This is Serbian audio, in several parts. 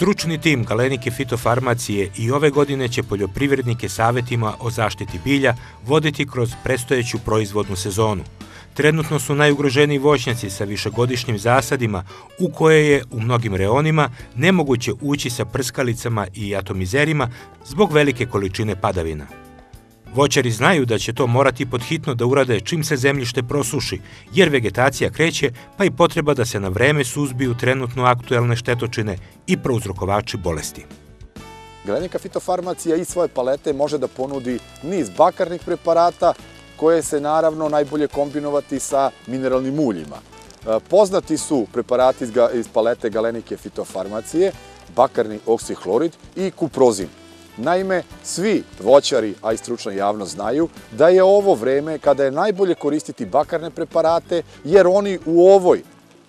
Stručni tim Galenike fitofarmacije i ove godine će poljoprivrednike savjetima o zaštiti bilja voditi kroz predstojeću proizvodnu sezonu. Trenutno su najugroženiji voćnjaci sa višegodišnjim zasadima u koje je u mnogim reonima nemoguće ući sa prskalicama i atomizerima zbog velike količine padavina. Voćari znaju da će to morati podhitno da urade čim se zemljište prosuši, jer vegetacija kreće, pa i potreba da se na vreme suzbiju trenutno aktuelne štetočine i prouzrokovači bolesti. Galenika fitofarmacija iz svoje palete može da ponudi niz bakarnih preparata koje se naravno najbolje kombinovati sa mineralnim uljima. Poznati su preparati iz palete Galenike fitofarmacije, bakarni oksihlorid i kuprozin. Naime, svi voćari, a i stručna javnost znaju da je ovo vreme kada je najbolje koristiti bakarne preparate, jer oni u ovoj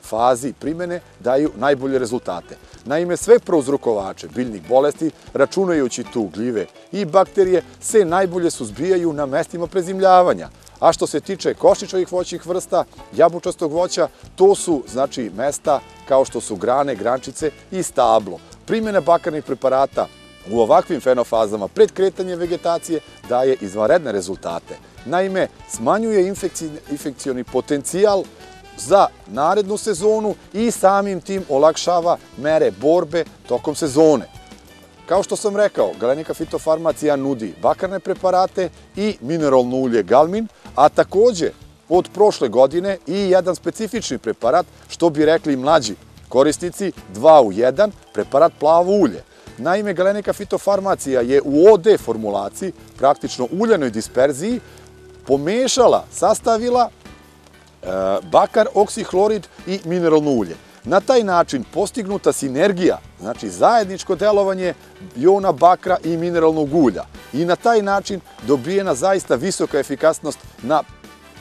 fazi primene daju najbolje rezultate. Naime, sve prouzrokovače biljnih bolesti, računajući tu gljive i bakterije, se najbolje suzbijaju na mestima prezimljavanja. A što se tiče koštičavih voćnih vrsta, jabučastog voća, to su znači mesta kao što su grane, grančice i stablo. Primjena bakarnih preparata u ovakvim fenofazama pred kretanje vegetacije daje izvanredne rezultate. Naime, smanjuje infekcioni potencijal za narednu sezonu i samim tim olakšava mere borbe tokom sezone. Kao što sam rekao, Galenika fitofarmacija nudi bakarne preparate i mineralno ulje Galmin, a takođe od prošle godine i jedan specifični preparat, što bi rekli mlađi korisnici, 2 u 1, preparat plavo ulje. Naime, Galenika fitofarmacija je u OD formulaciji, praktično uljanoj disperziji, pomešala, sastavila bakar, oksihlorid i mineralno ulje. Na taj način postignuta sinergija, znači zajedničko delovanje jona bakra i mineralnog ulja. I na taj način dobijena zaista visoka efikasnost na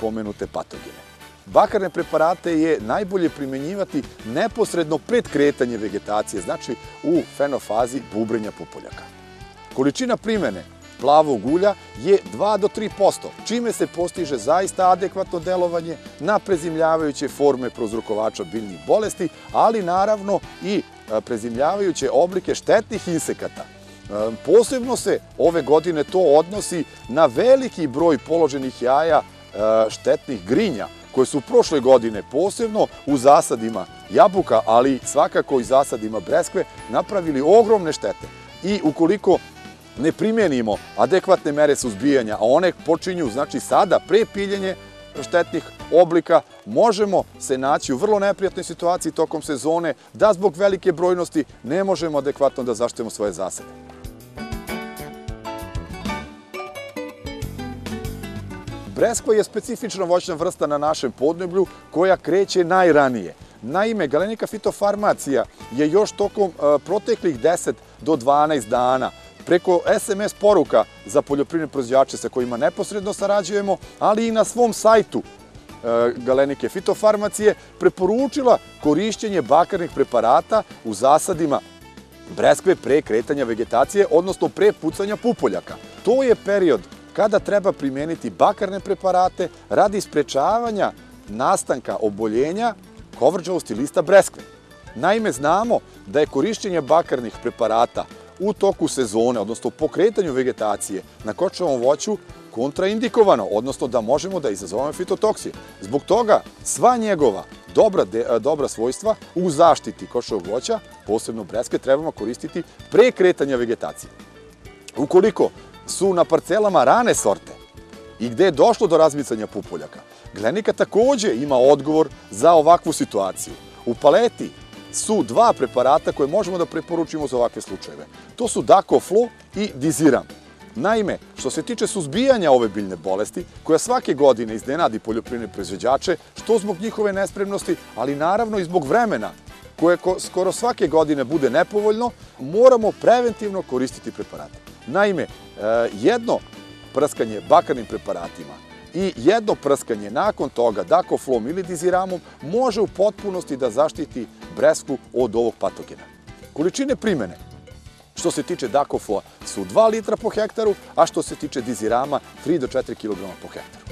pomenute patogene. Bakarne preparate je najbolje primenjivati neposredno pred kretanje vegetacije, znači u fenofazi bubrenja pupoljaka. Količina primene plavog ulja je 2 do 3%, čime se postiže zaista adekvatno delovanje na prezimljavajuće forme prouzrokovača biljnih bolesti, ali naravno i prezimljavajuće oblike štetnih insekata. Posebno se ove godine to odnosi na veliki broj položenih jaja štetnih grinja, koje su prošle godine posebno u zasadima jabuka, ali svakako i zasadima breskve, napravili ogromne štete. I ukoliko ne primenimo adekvatne mere suzbijanja, a one počinju znači sada pre piljenje štetnih oblika, možemo se naći u vrlo neprijatnoj situaciji tokom sezone da zbog velike brojnosti ne možemo adekvatno da zaštitimo svoje zasade. Breskva je specifična voćna vrsta na našem podneblju koja kreće najranije. Naime, Galenika fitofarmacija je još tokom proteklih 10 do 12 dana preko SMS poruka za poljoprivredne proizvođače sa kojima neposredno sarađujemo, ali i na svom sajtu Galenike fitofarmacije preporučila korišćenje bakarnih preparata u zasadima breskve pre kretanja vegetacije, odnosno pre pucanja pupoljaka. To je period kada treba primeniti bakarne preparate radi sprečavanja nastanka oboljenja kovrđavosti lista breskve. Naime, znamo da je korišćenje bakarnih preparata u toku sezone, odnosno po kretanju vegetacije na kočovom voću kontraindikovano, odnosno da možemo da izazovemo fitotoksije. Zbog toga sva njegova dobra svojstva u zaštiti kočovog voća, posebno breskve, trebamo koristiti pre kretanja vegetacije. Ukoliko su na parcelama rane sorte i gde je došlo do razmicanja pupoljaka, Galenika takođe ima odgovor za ovakvu situaciju. U paleti su 2 preparata koje možemo da preporučimo za ovakve slučajeve. To su Dacoflo i Diziram. Naime, što se tiče suzbijanja ove biljne bolesti, koja svake godine iznenadi poljoprivredne proizvođače, što zbog njihove nespremnosti, ali naravno i zbog vremena, koje skoro svake godine bude nepovoljno, moramo preventivno koristiti preparate. Naime, jedno prskanje bakarnim preparatima i jedno prskanje nakon toga Dacoflom ili Diziramom može u potpunosti da zaštiti breskvu od ovog patogena. Količine primene, što se tiče Dacofloa, su 2 litra po hektaru, a što se tiče Dizirama 3 do 4 kg po hektaru.